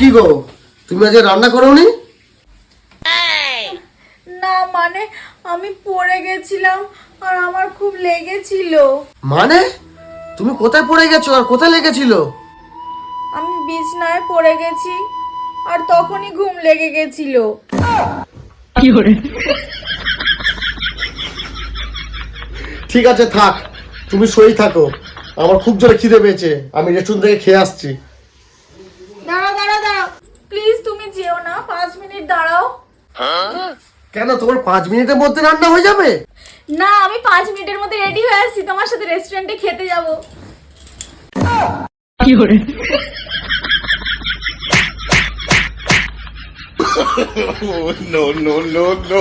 কি গো, তুমি আজ রান্না করোনি? না মানে আমি পড়ে গেছিলাম আর আমার খুব লেগেছিল। মানে তুমি কোথায় পড়ে গেছো আর কোথায় লেগেছিল? আমি বিছনায় পড়ে গেছি আর তখনই ঘুম লেগে গেছিল। ঠিক আছে থাক, তুমি শুয়েই থাকো। আমার খুব জোরে খিদে পেয়েছে, আমি রেস্টুরেন্ট থেকে খেয়ে আসছি। দাঁড়াও দাঁড়াও দাঁড়াও, প্লিজ তুমি যেও না, 5 মিনিট দাঁড়াও। কেন, তোমার 5 মিনিটের মধ্যে রান্না হয়ে যাবে? না, আমি 5 মিনিটের মধ্যে রেডি হয়ে আসছি, তোমার সাথে রেস্টুরেন্টে খেতে যাব। No, no, no, no.